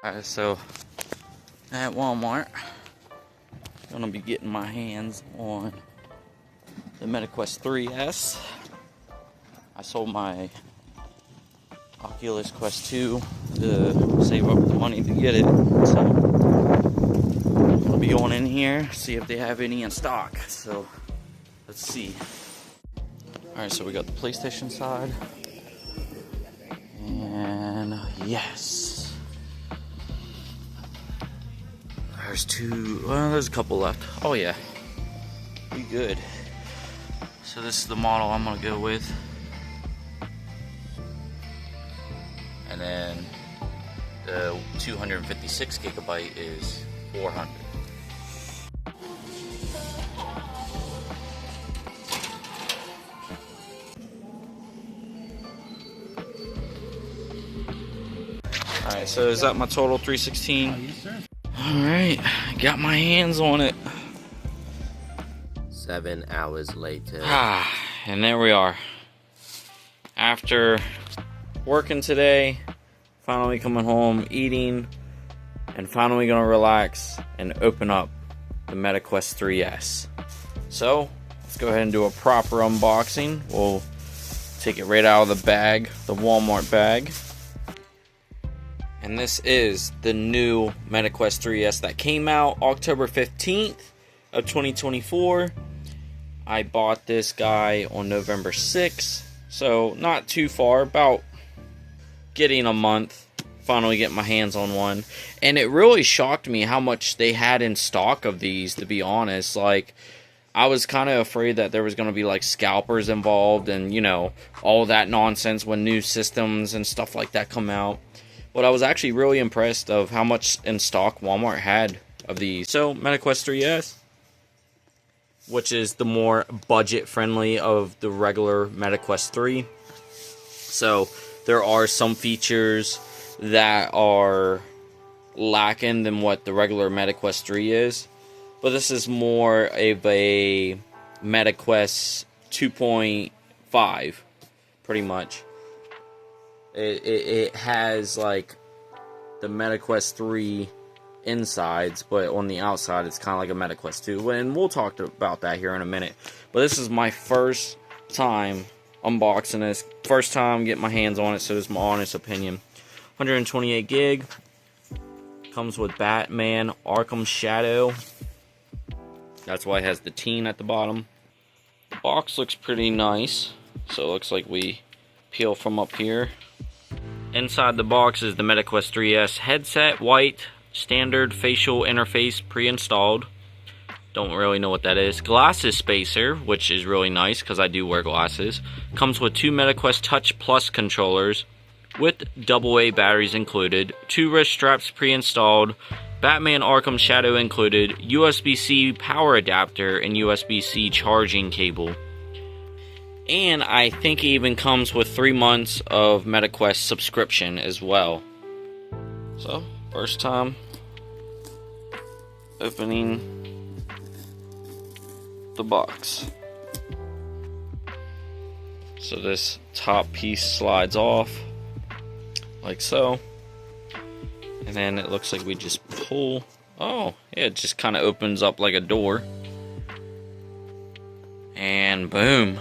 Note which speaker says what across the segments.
Speaker 1: Alright, so at Walmart, I'm gonna be getting my hands on the MetaQuest 3S. I sold my Oculus Quest 2 to save up the money to get it. So I'm gonna be going in here, see if they have any in stock. So let's see. Alright, so we got the PlayStation side. And yes. There's a couple left. Oh yeah, we good. So this is the model I'm gonna go with, and then the 256 gigabyte is $400. All right, so is that my total 316? Yes, sir. Alright, got my hands on it.
Speaker 2: 7 hours later.
Speaker 1: And there we are. After working today, finally coming home, eating, and finally gonna relax and open up the MetaQuest 3S. So, let's go ahead and do a proper unboxing. We'll take it right out of the bag, the Walmart bag. And this is the new MetaQuest 3S that came out October 15th of 2024. I bought this guy on November 6th, so not too far, about getting a month, finally getting my hands on one. And it really shocked me how much they had in stock of these, to be honest. Like, I was kind of afraid that there was going to be like scalpers involved and, you know, all that nonsense when new systems and stuff like that come out. But I was actually really impressed of how much in stock Walmart had of these. So, MetaQuest 3S, which is the more budget-friendly of the regular MetaQuest 3. So, there are some features that are lacking than what the regular MetaQuest 3 is. But this is more of a MetaQuest 2.5, pretty much. It has like the MetaQuest 3 insides, but on the outside it's kind of like a MetaQuest 2. And we'll talk about that here in a minute. But this is my first time unboxing this. First time getting my hands on it, so this is my honest opinion. 128 gig. Comes with Batman Arkham Shadow. That's why it has the teen at the bottom. The box looks pretty nice. So it looks like we peel from up here. Inside the box is the MetaQuest 3S headset, white, standard facial interface pre-installed. Don't really know what that is. Glasses spacer, which is really nice because I do wear glasses. Comes with 2 MetaQuest Touch Plus controllers with AA batteries included. 2 wrist straps pre-installed. Batman Arkham Shadow included. USB-C power adapter and USB-C charging cable. And I think it even comes with 3 months of MetaQuest subscription as well. So, first time opening the box. So this top piece slides off like so. And then it looks like we just pull. Oh, yeah, it just kind of opens up like a door. And boom.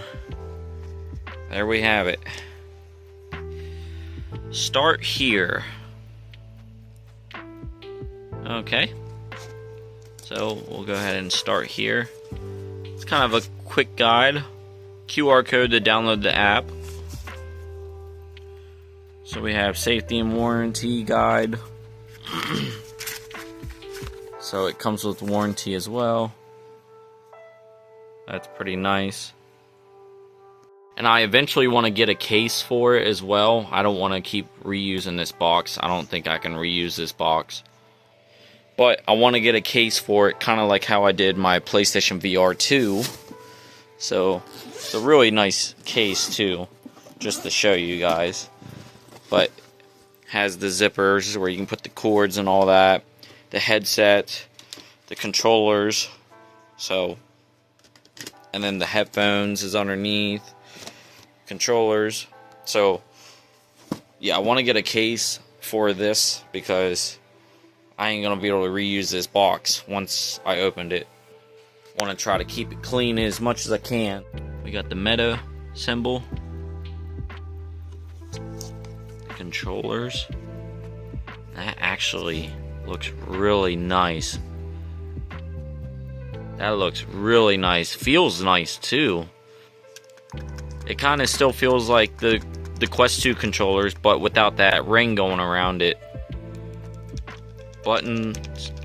Speaker 1: There we have it. Start here. Okay. So we'll go ahead and start here. It's kind of a quick guide. QR code to download the app. So we have safety and warranty guide. So it comes with warranty as well. That's pretty nice. And I eventually want to get a case for it as well. I don't want to keep reusing this box. I don't think I can reuse this box. But I want to get a case for it, kind of like how I did my PlayStation VR 2. So it's a really nice case too, just to show you guys. But has the zippers where you can put the cords and all that, the headset, the controllers, so, and then the headphones is underneath, controllers. So yeah, I want to get a case for this because I ain't gonna be able to reuse this box once I opened it. Want to try to keep it clean as much as I can. We got the Meta symbol, the controllers. That actually looks really nice. That looks really nice. Feels nice too. It kind of still feels like the Quest 2 controllers, but without that ring going around it. Buttons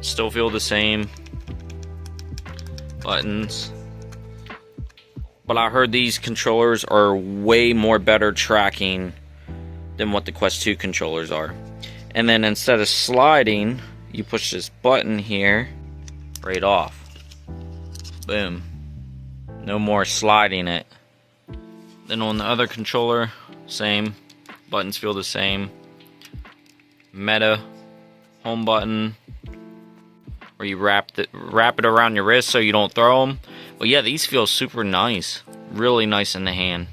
Speaker 1: still feel the same. Buttons. But I heard these controllers are way more better tracking than what the Quest 2 controllers are. And then instead of sliding, you push this button here, right off. Boom. No more sliding it. Then on the other controller, same. Buttons feel the same. Meta home button, where you wrap it around your wrist so you don't throw them. But yeah, these feel super nice. Really nice in the hand.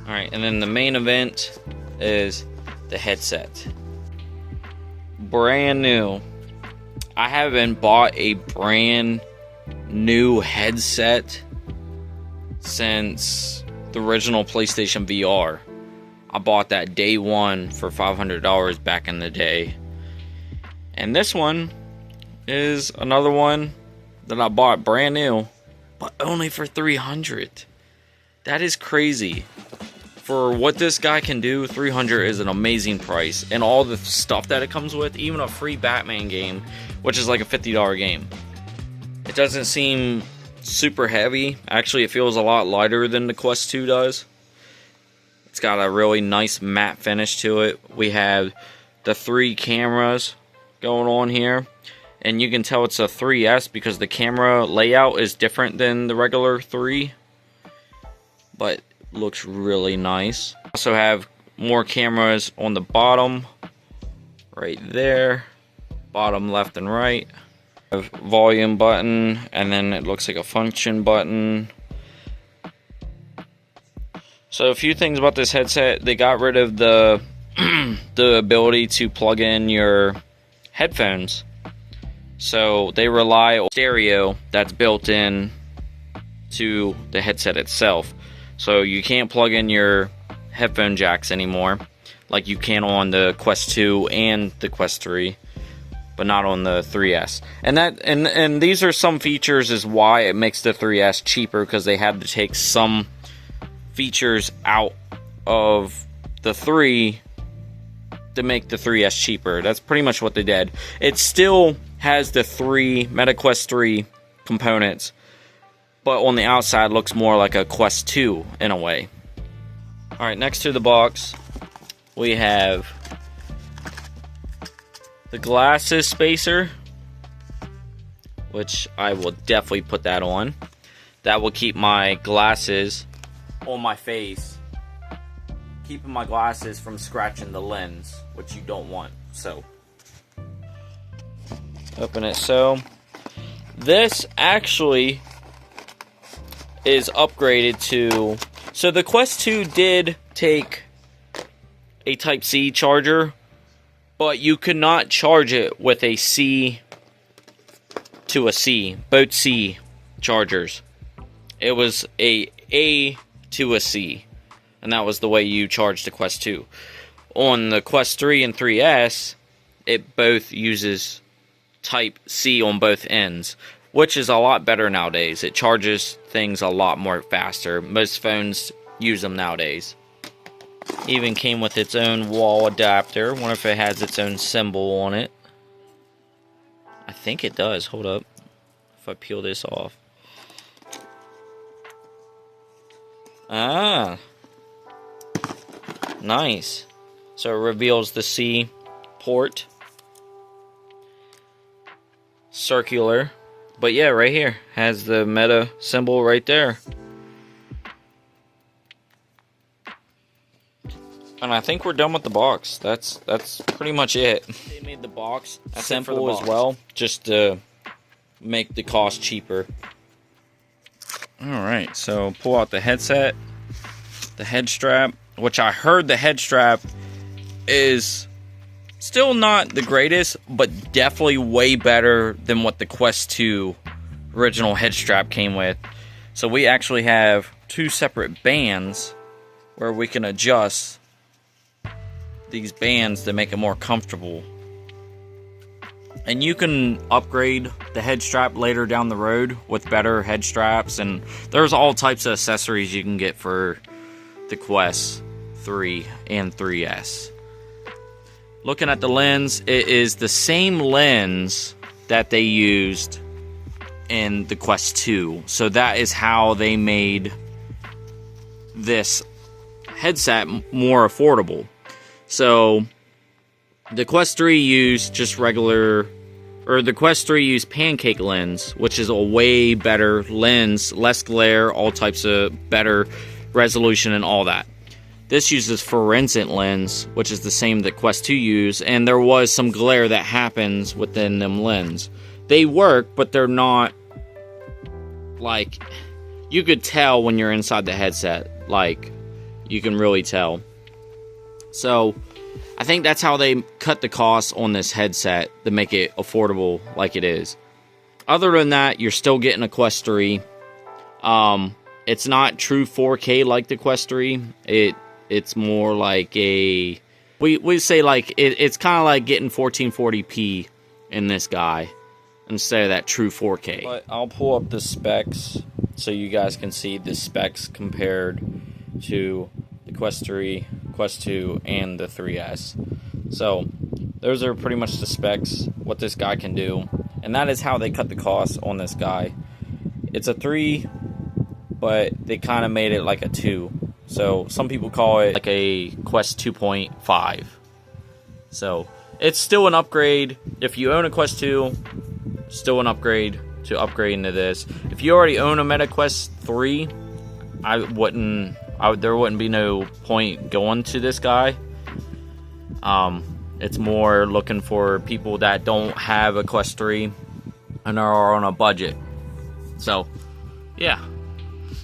Speaker 1: Alright, and then the main event is the headset. Brand new. I haven't bought a brand new headset since the original PlayStation VR. I bought that day one for $500 back in the day. And this one is another one that I bought brand new, but only for $300. That is crazy. For what this guy can do, $300 is an amazing price. And all the stuff that it comes with, even a free Batman game, which is like a $50 game. It doesn't seem super heavy. Actually, it feels a lot lighter than the Quest 2 does. It's got a really nice matte finish to it. We have the 3 cameras going on here. And you can tell it's a 3S because the camera layout is different than the regular 3. But looks really nice. Also have more cameras on the bottom. Right there. Bottom left and right. A volume button, and then it looks like a function button. So a few things about this headset. They got rid of the the ability to plug in your headphones. So they rely on stereo that's built in to the headset itself. So you can't plug in your headphone jacks anymore like you can on the Quest 2 and the Quest 3. But not on the 3S. And these are some features is why it makes the 3S cheaper, because they had to take some features out of the 3 to make the 3S cheaper. That's pretty much what they did. It still has the MetaQuest 3 components, but on the outside looks more like a Quest 2 in a way. Alright, next to the box, we have the glasses spacer, which I will definitely put that on. That will keep my glasses on my face, keeping my glasses from scratching the lens, which you don't want. So, open it so. This actually is upgraded to... So the Quest 2 did take a Type-C charger, but you could not charge it with a C to a C, both C chargers. It was a to a C, and that was the way you charged the Quest 2. On the Quest 3 and 3S, it both uses Type-C on both ends, which is a lot better nowadays. It charges things a lot more faster. Most phones use them nowadays. Even came with its own wall adapter. Wonder if it has its own symbol on it. I think it does. Hold up. If I peel this off. Ah. Nice. So it reveals the C port. Circular. But yeah, right here. Has the Meta symbol right there. And I think we're done with the box. That's pretty much it. They made the box simple as well, just to make the cost cheaper. Alright, so pull out the headset, the head strap, which I heard the head strap is Still not the greatest, but definitely way better than what the Quest 2 original head strap came with. So we actually have 2 separate bands where we can adjust these bands to make it more comfortable. And you can upgrade the head strap later down the road with better head straps, and there's all types of accessories you can get for the Quest 3 and 3S. Looking at the lens, it is the same lens that they used in the Quest 2. So that is how they made this headset more affordable. So the Quest 3 used just regular, or the Quest 3 used pancake lens, which is a way better lens, less glare, all types of better resolution and all that. This uses fluorescent lens, which is the same that Quest 2 used, and there was some glare that happens within them lens. They work, but they're not, like, you could tell when you're inside the headset, like, you can really tell. So, I think that's how they cut the cost on this headset to make it affordable like it is. Other than that, you're still getting a Quest 3. It's not true 4K like the Quest 3. It's more like a, we say like, it's kind of like getting 1440p in this guy instead of that true 4K. But I'll pull up the specs so you guys can see the specs compared to the Quest 3, Quest 2, and the 3S. So those are pretty much the specs, what this guy can do. And that is how they cut the cost on this guy. It's a 3, but they kind of made it like a 2. So some people call it like a Quest 2.5. So it's still an upgrade. If you own a Quest 2, still an upgrade to upgrade into this. If you already own a MetaQuest 3, there wouldn't be no point going to this guy. It's more looking for people that don't have a Quest 3 and are on a budget. So yeah.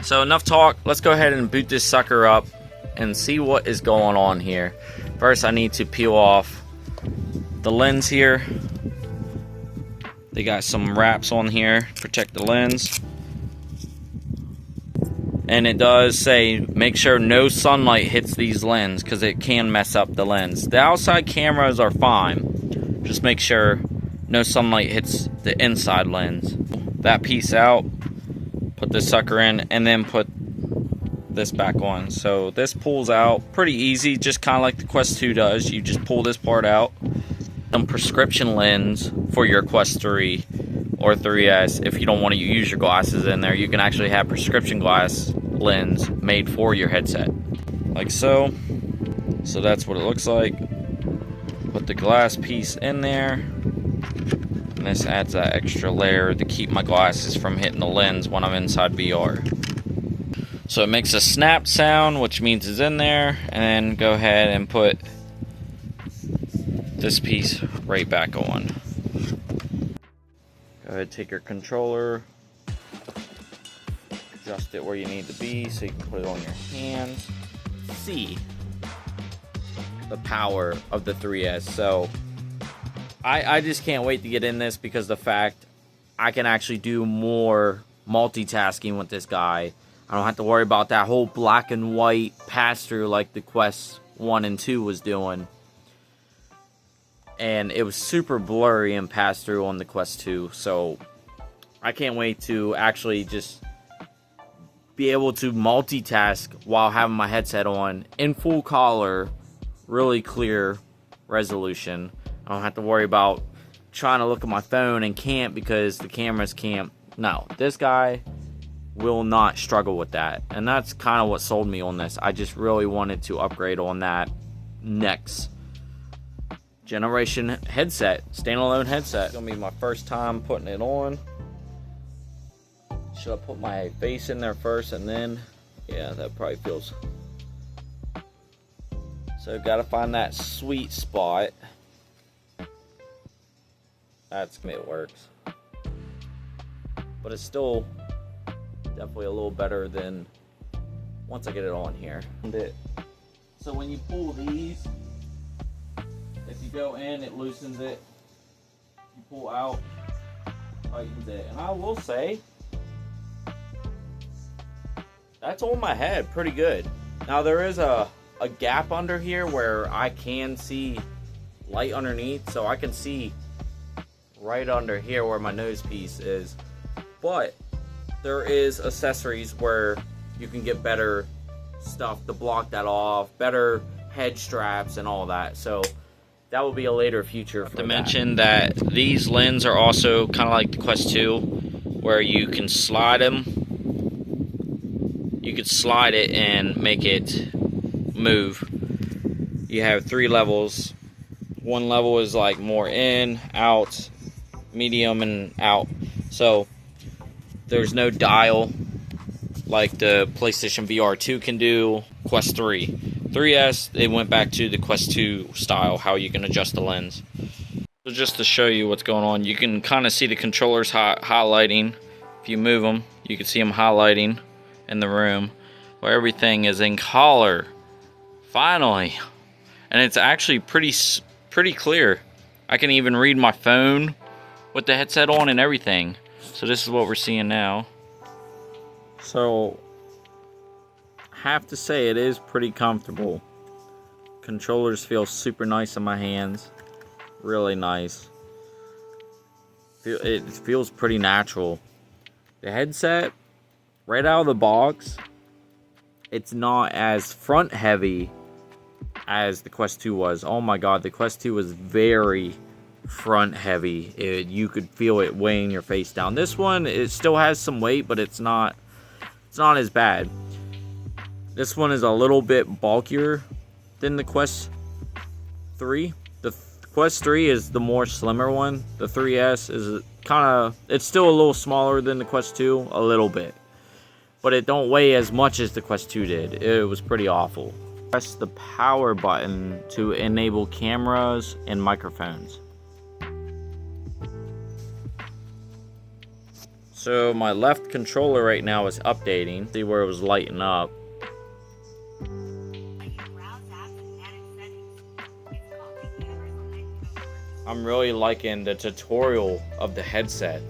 Speaker 1: So enough talk, let's go ahead and boot this sucker up and see what is going on here. First I need to peel off the lens here. They got some wraps on here, protect the lens. And it does say, make sure no sunlight hits these lenses because it can mess up the lens. The outside cameras are fine. Just make sure no sunlight hits the inside lens. That piece out. Put this sucker in and then put this back on. So this pulls out pretty easy, just kind of like the Quest 2 does. You just pull this part out. Some prescription lens for your Quest 3 or 3S. If you don't want to use your glasses in there, you can actually have prescription glass lens made for your headset. Like so. So that's what it looks like. Put the glass piece in there. And this adds that extra layer to keep my glasses from hitting the lens when I'm inside VR. So it makes a snap sound, which means it's in there, and then go ahead and put this piece right back on. Go ahead, take your controller, adjust it where you need to be so you can put it on your hands. See the power of the 3S. So I just can't wait to get in this because the fact I can actually do more multitasking with this guy. I don't have to worry about that whole black and white pass-through like the Quest 1 and 2 was doing. And it was super blurry and pass-through on the Quest 2. So I can't wait to actually just be able to multitask while having my headset on in full color, really clear resolution. I don't have to worry about trying to look at my phone and can't because the cameras can't. No, this guy will not struggle with that. And that's kind of what sold me on this. I just really wanted to upgrade on that next generation headset, standalone headset. It's gonna be my first time putting it on. Should I put my face in there first and then? Yeah, that probably feels. So gotta find that sweet spot. That's it works. But it's still definitely a little better than once I get it on here. So when you pull these, if you go in, it loosens it. You pull out, tightens it. And I will say, that's on my head pretty good. Now there is a gap under here where I can see light underneath, so I can see right under here where my nose piece is. But there is accessories where you can get better stuff to block that off, better head straps and all that. So that will be a later feature for that. To mention that these lenses are also kind of like the Quest 2, where you can slide them. You could slide it and make it move. You have 3 levels. One level is like more in, out, medium, and out. So there's no dial like the PlayStation VR 2 can do. Quest 3. 3S, they went back to the Quest 2 style, how you can adjust the lens. So just to show you what's going on, you can kind of see the controllers highlighting. If you move them, you can see them highlighting in the room where everything is in color. Finally. And it's actually pretty clear. I can even read my phone with the headset on and everything. So this is what we're seeing now. So I have to say it is pretty comfortable. Controllers feel super nice in my hands. Really nice. It feels pretty natural. The headset, right out of the box, it's not as front heavy as the Quest 2 was. Oh my god, the Quest 2 was very front heavy. You could feel it weighing your face down. This one, it still has some weight, but it's not as bad. This one is a little bit bulkier than the Quest 3. The Quest 3 is the more slimmer one. The 3S is it's still a little smaller than the Quest 2, a little bit. But it don't weigh as much as the Quest 2 did. It was pretty awful. Press the power button to enable cameras and microphones. So my left controller right now is updating. See where it was lighting up. I'm really liking the tutorial of the headset.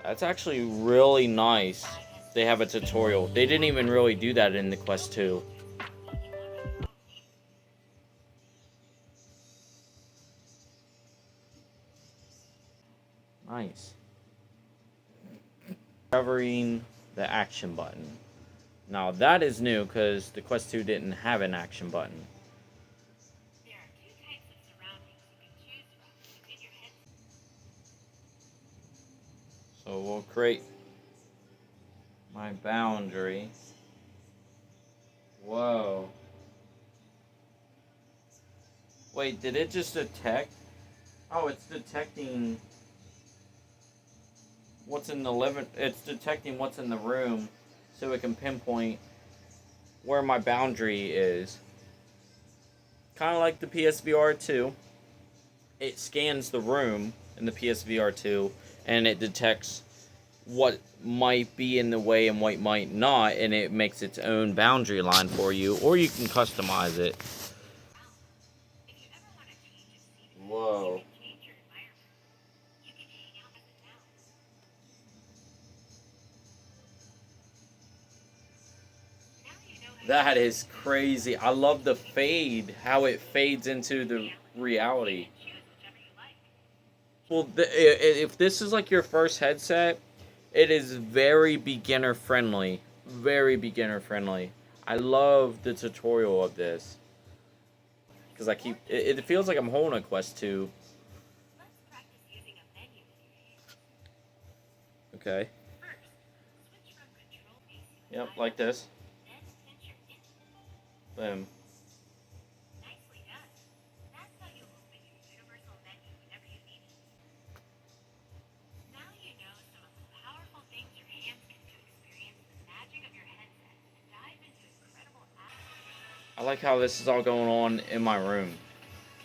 Speaker 1: That's actually really nice. They have a tutorial. They didn't even really do that in the Quest 2. Nice. Covering the action button. Now that is new because the Quest 2 didn't have an action button. There are 2 types of surroundings you can choose from within your headset. So we'll create my boundary. Whoa. Wait, did it just detect? Oh, it's detecting what's in the it's detecting what's in the room so it can pinpoint where my boundary is. Kind of like the PSVR 2. It scans the room in the PSVR 2 and it detects what might be in the way and what might not, and it makes its own boundary line for you, or you can customize it. Whoa. That is crazy. I love the fade, how it fades into the reality. Well, if this is like your first headset, it is very beginner friendly. Very beginner friendly. I love the tutorial of this. Because it feels like I'm holding a Quest 2. Okay. Yep, like this. Boom. Nicely done. That's how you open your universal menu whenever you need it. Now you know some of the powerful things your hands can do to experience the magic of your headset and dive into incredible apps. I like how this is all going on in my room.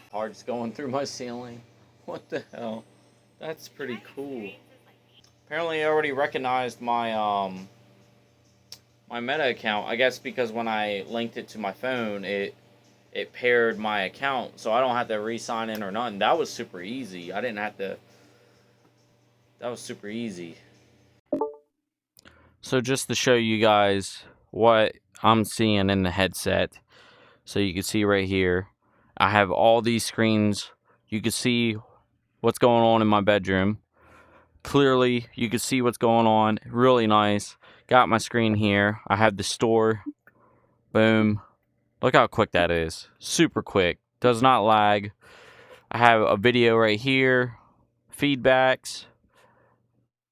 Speaker 1: Hearts going through my ceiling. What the hell? That's pretty cool. Apparently I already recognized my my Meta account. I guess because when I linked it to my phone, it paired my account, so I don't have to re-sign in or nothing. That was super easy. I didn't have to. That was super easy. So just to show you guys what I'm seeing in the headset, so you can see right here, I have all these screens. You can see what's going on in my bedroom. Clearly, you can see what's going on. Really nice. Got my screen here. I have the store. Boom. Look how quick that is. Super quick. Does not lag. I have a video right here. Feedbacks.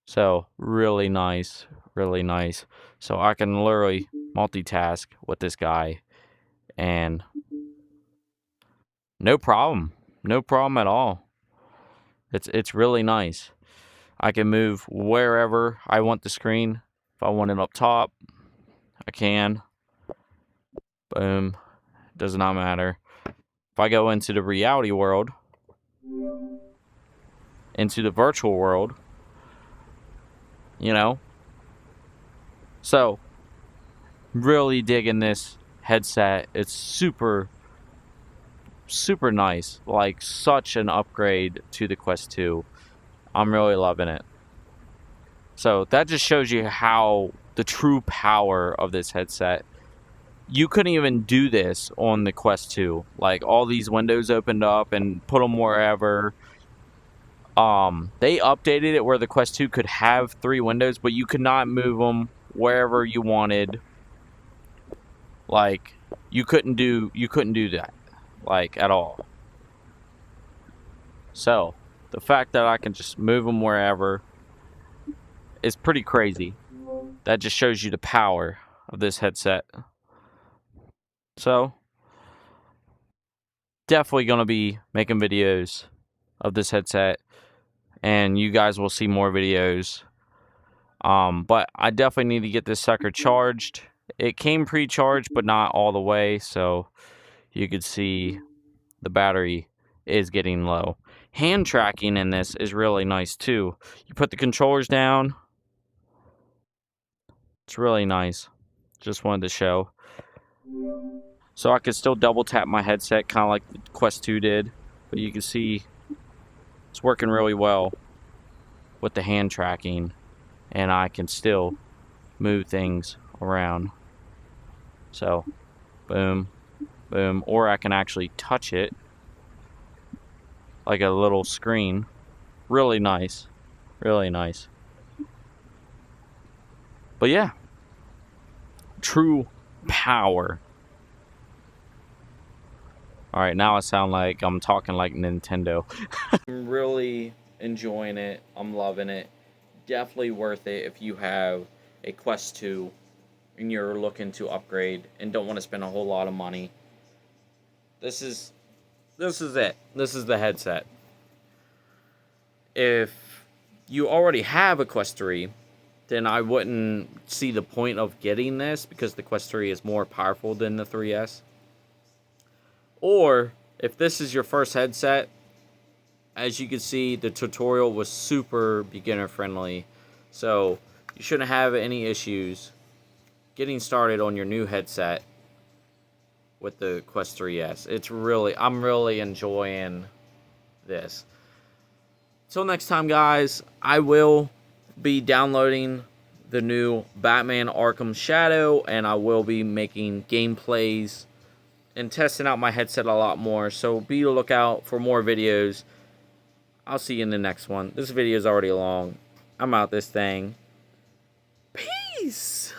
Speaker 1: So, really nice. Really nice. So, I can literally multitask with this guy. And no problem. No problem at all. It's really nice. I can move wherever I want the screen. If I want it up top, I can. Boom. Does not matter. If I go into the reality world, into the virtual world, you know. So, really digging this headset. It's super, super nice. Like, such an upgrade to the Quest 2. I'm really loving it. So, that just shows you how the true power of this headset. You couldn't even do this on the Quest 2. Like, all these windows opened up and put them wherever. They updated it where the Quest 2 could have 3 windows, but you could not move them wherever you wanted. Like, you couldn't do that, like, at all. So, the fact that I can just move them wherever is pretty crazy. That just shows you the power of this headset. So, definitely going to be making videos of this headset, and you guys will see more videos. But I definitely need to get this sucker charged. It came pre-charged, but not all the way, so you could see the battery is getting low. Hand tracking in this is really nice too. You put the controllers down. It's really nice. Just wanted to show. So I could still double tap my headset, kind of like the Quest 2 did. But you can see it's working really well with the hand tracking. And I can still move things around. So, boom, boom. Or I can actually touch it like a little screen. Really nice. Really nice. But yeah. True power. Alright, now I sound like I'm talking like Nintendo. I'm really enjoying it. I'm loving it. Definitely worth it if you have a Quest 2 and you're looking to upgrade and don't want to spend a whole lot of money. This is it. This is the headset. If you already have a Quest 3, then I wouldn't see the point of getting this because the Quest 3 is more powerful than the 3S. Or if this is your first headset, as you can see, the tutorial was super beginner friendly. So you shouldn't have any issues getting started on your new headset with the Quest 3S. I'm really enjoying this. Till next time, guys, I will be downloading the new Batman Arkham Shadow, and I will be making gameplays and testing out my headset a lot more. So be on the lookout for more videos. I'll see you in the next one. This video is already long. I'm out this thing. Peace!